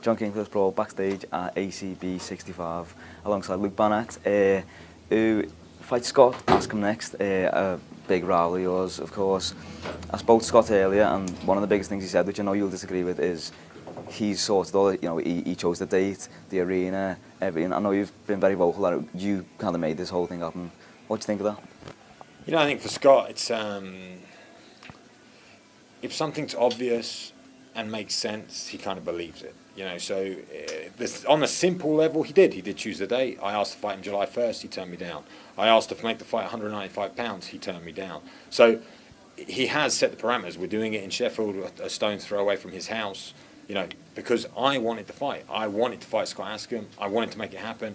John King for Sprawl backstage at ACB 65 alongside Luke Barnatt, who fights Scott Askham next, a big rival of yours, of course. I spoke to Scott earlier, and one of the biggest things he said, which I know you'll disagree with, is he's sorted all, he chose the date, the arena, everything. I know you've been very vocal that you kind of made this whole thing happen. What do you think of that? I think for Scott, it's if something's obvious and makes sense, he kind of believes it. So on a simple level, he did choose the date. I asked to fight him July 1st, he turned me down. I asked to make the fight 195 pounds, he turned me down. So he has set the parameters. We're doing it in Sheffield, a stone's throw away from his house, because I wanted to fight. I wanted to fight Scott Askham. I wanted to make it happen.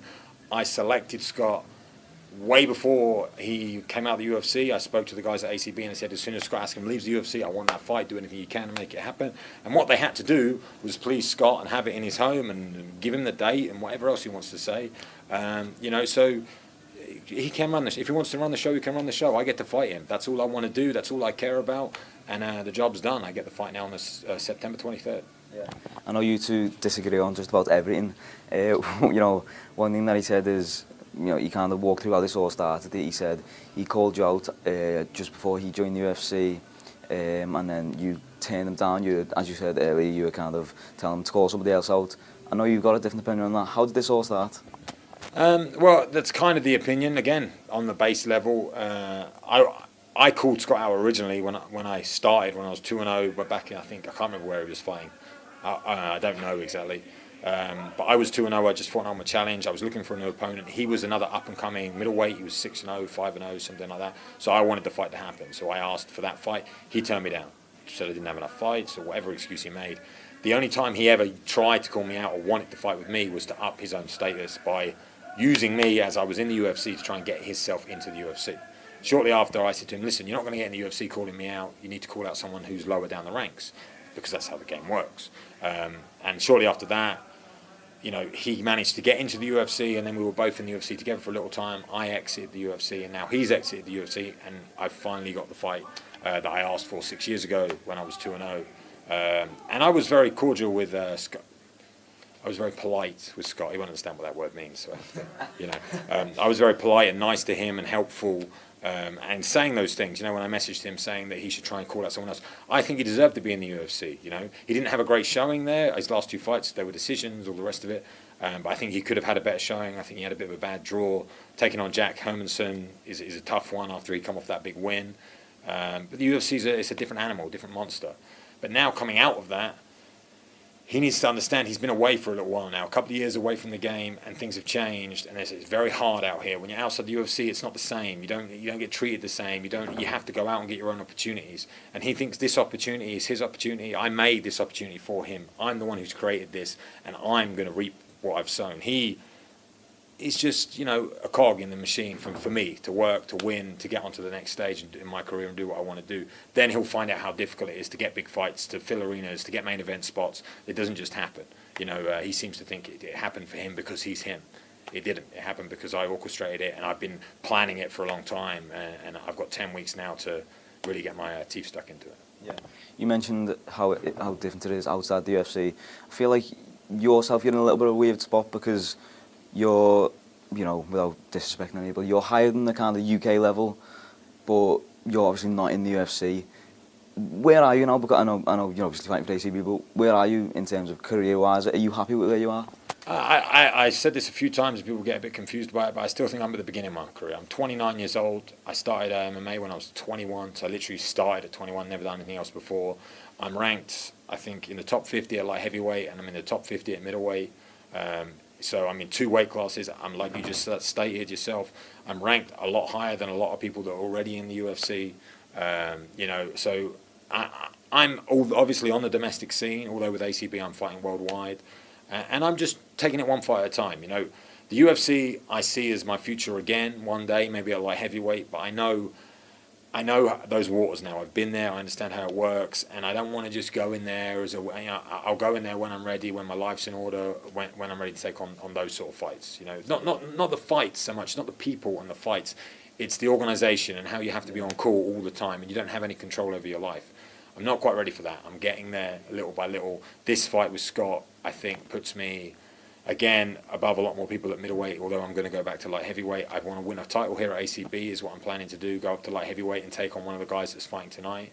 I selected Scott way before he came out of the UFC. I spoke to the guys at ACB and I said, as soon as Scott Askham leaves the UFC, I want that fight, do anything you can to make it happen. And what they had to do was please Scott and have it in his home and give him the date and whatever else he wants to say. So he can run this. If he wants to run the show, he can run the show. I get to fight him. That's all I want to do. That's all I care about. And the job's done. I get the fight now on this September 23rd. Yeah. I know you two disagree on just about everything. One thing that he said is, he kind of walked through how this all started. He said he called you out just before he joined the UFC, and then you turned him down. As you said earlier, you were kind of telling him to call somebody else out. I know you've got a different opinion on that. How did this all start? Well, that's kind of the opinion. Again, on the base level, I called Scott out originally when I started, when I was 2-0. But back in, I can't remember where he was fighting. I don't know exactly. But I was 2-0. I just fought on my challenge. I was looking for a new opponent. He was another up-and-coming middleweight. He was 6-0, 5-0, something like that. So I wanted the fight to happen. So I asked for that fight. He turned me down. Said I didn't have enough fights or whatever excuse he made. The only time he ever tried to call me out or wanted to fight with me was to up his own status by using me as I was in the UFC to try and get himself into the UFC. Shortly after, I said to him, listen, you're not going to get in the UFC calling me out. You need to call out someone who's lower down the ranks, because that's how the game works. And shortly after that, he managed to get into the UFC, and then we were both in the UFC together for a little time. I exited the UFC, and now he's exited the UFC, and I finally got the fight that I asked for 6 years ago when I was 2-0. And I was very cordial with Scott. I was very polite with Scott. He won't understand what that word means. So, I was very polite and nice to him and helpful. And saying those things, when I messaged him saying that he should try and call out someone else, I think he deserved to be in the UFC. He didn't have a great showing there. His last two fights, there were decisions, all the rest of it. But I think he could have had a better showing. I think he had a bit of a bad draw. Taking on Jack Hermanson is a tough one after he come off that big win. But the UFC is a different animal, different monster. But now coming out of that, he needs to understand he's been away for a little while now, a couple of years away from the game, and things have changed, and it's very hard out here. When you're outside the UFC, it's not the same. You don't get treated the same. You have to go out and get your own opportunities. And he thinks this opportunity is his opportunity. I made this opportunity for him. I'm the one who's created this, and I'm going to reap what I've sown. He is just, a cog in the machine for me to work, to win, to get onto the next stage in my career and do what I want to do. Then he'll find out how difficult it is to get big fights, to fill arenas, to get main event spots. It doesn't just happen. He seems to think it happened for him because he's him. It didn't. It happened because I orchestrated it, and I've been planning it for a long time, and I've got 10 weeks now to really get my teeth stuck into it. Yeah. You mentioned how different it is outside the UFC. I feel like you're in a little bit of a weird spot because you're, without disrespecting anybody, you're higher than the kind of UK level, but you're obviously not in the UFC. Where are you now? Because I know you're obviously fighting for ACB, but where are you in terms of career-wise? Are you happy with where you are? I said this a few times, people get a bit confused by it, but I still think I'm at the beginning of my career. I'm 29 years old. I started MMA when I was 21, so I literally started at 21, never done anything else before. I'm ranked, I think, in the top 50 at light heavyweight, and I'm in the top 50 at middleweight. So I'm in 2 weight classes. I'm, like you just stated yourself, I'm ranked a lot higher than a lot of people that are already in the UFC. So I'm obviously on the domestic scene, although with ACB I'm fighting worldwide. And I'm just taking it one fight at a time. The UFC I see as my future again one day, maybe at light heavyweight, but I know those waters now. I've been there. I understand how it works, and I don't want to just go in there as I'll go in there when I'm ready, when my life's in order, when I'm ready to take on those sort of fights. Not the fights so much, not the people and the fights. It's the organisation and how you have to be on call all the time, and you don't have any control over your life. I'm not quite ready for that. I'm getting there little by little. This fight with Scott, I think puts me, again, above a lot more people at middleweight, although I'm going to go back to light heavyweight. I want to win a title here at ACB is what I'm planning to do, go up to light heavyweight and take on one of the guys that's fighting tonight.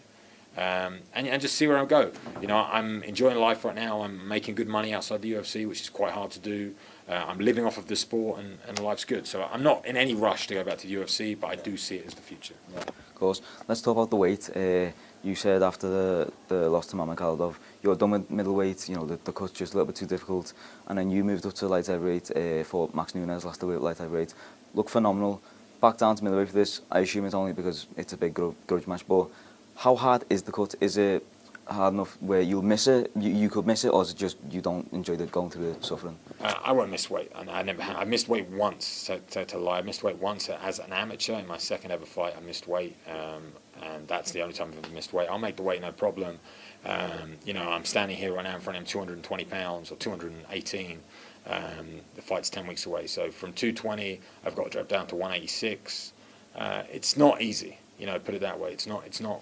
And just see where I go. You know, I'm enjoying life right now. I'm making good money outside the UFC, which is quite hard to do. I'm living off of the sport, and life's good. So I'm not in any rush to go back to the UFC, but I do see it as the future. Yeah, of course. Let's talk about the weight. You said after the loss to Mammakhalov, you're done with middleweight. You know, the cut's just a little bit too difficult. And then you moved up to light heavyweight for Max Nunes last week, light heavyweight. Look phenomenal. Back down to middleweight for this. I assume it's only because it's a big grudge match. But how hard is the cut? Is it hard enough where you'll miss it? You could miss it, or is it just you don't enjoy going through the suffering? I won't miss weight. I never have. I missed weight once. To lie, I missed weight once as an amateur in my second ever fight. I missed weight, and that's the only time I've ever missed weight. I'll make the weight, no problem. You know, I'm standing here right now in front of him, 220 pounds or 218. The fight's 10 weeks away, so from 220, I've got to drop down to 186. It's not easy. You know, put it that way. It's not.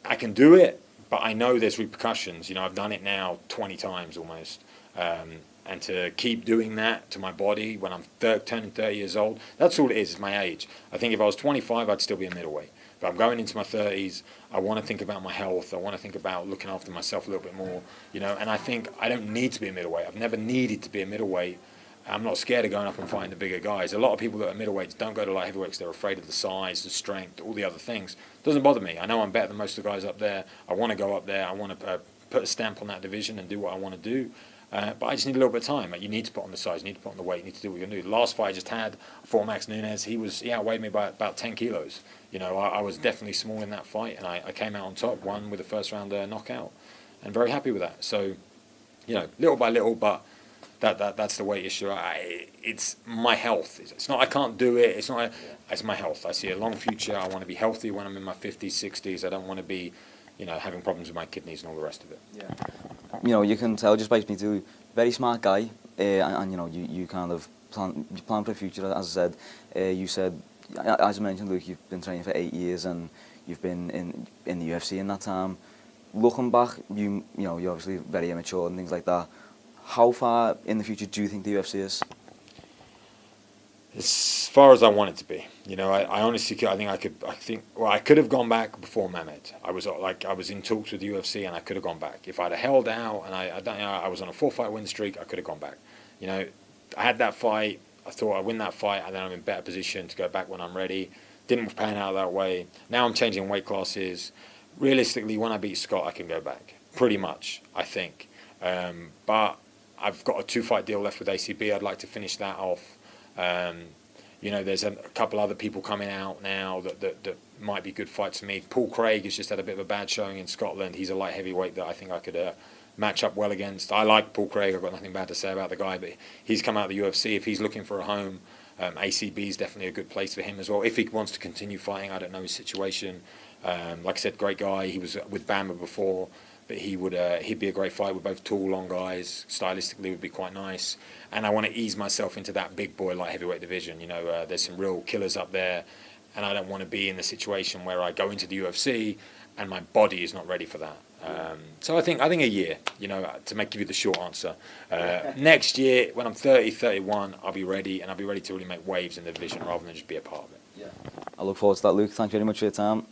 I can do it, but I know there's repercussions. You know, I've done it now 20 times almost. And to keep doing that to my body when I'm turning 30 years old, that's all it is my age. I think if I was 25, I'd still be a middleweight. But I'm going into my 30s. I want to think about my health. I want to think about looking after myself a little bit more. You know, and I think I don't need to be a middleweight. I've never needed to be a middleweight. I'm not scared of going up and fighting the bigger guys. A lot of people that are middleweights don't go to light heavyweights. They're afraid of the size, the strength, all the other things. It doesn't bother me. I know I'm better than most of the guys up there. I want to go up there. I want to put a stamp on that division and do what I want to do. But I just need a little bit of time. You need to put on the size. You need to put on the weight. You need to do what you're going to do. The last fight I just had for Max Nunes, he outweighed me by about 10 kilos. You know, I was definitely small in that fight, and I came out on top, won with a first-round knockout, and very happy with that. So, you know, little by little, but that's the weight issue. It's my health. It's not I can't do it. It's not. It's my health. I see a long future. I want to be healthy when I'm in my 50s, 60s. I don't want to be, you know, having problems with my kidneys and all the rest of it. Yeah. You know, you can tell just by speaking to you, very smart guy, and you know, you kind of plan for the future. As I said, you said, as I mentioned, Luke, you've been training for 8 years and you've been in the UFC in that time. Looking back, you know, you're obviously very immature and things like that. How far in the future do you think the UFC is? As far as I want it to be, you know, I honestly, I could have gone back before Mehmet. I was in talks with the UFC, and I could have gone back if I'd have held out. And I was on a 4-fight win streak. I could have gone back. You know, I had that fight. I thought I'd win that fight, and then I'm in better position to go back when I'm ready. Didn't pan out that way. Now I'm changing weight classes. Realistically, when I beat Scott, I can go back. Pretty much, I think. But I've got a 2-fight deal left with ACB. I'd like to finish that off. You know, there's a couple other people coming out now that might be good fights for me. Paul Craig has just had a bit of a bad showing in Scotland. He's a light heavyweight that I think I could match up well against. I like Paul Craig. I've got nothing bad to say about the guy, but he's come out of the UFC. If he's looking for a home, ACB is definitely a good place for him as well. If he wants to continue fighting, I don't know his situation. Like I said, great guy. He was with Bama before. But he'd be a great fight. We're both tall, long guys. Stylistically, would be quite nice. And I want to ease myself into that big boy light heavyweight division. You know, there's some real killers up there, and I don't want to be in the situation where I go into the UFC and my body is not ready for that. So I think a year. You know, to give you the short answer. Next year, when I'm 30, 31, I'll be ready, and I'll be ready to really make waves in the division rather than just be a part of it. Yeah. I look forward to that, Luke. Thank you very much for your time.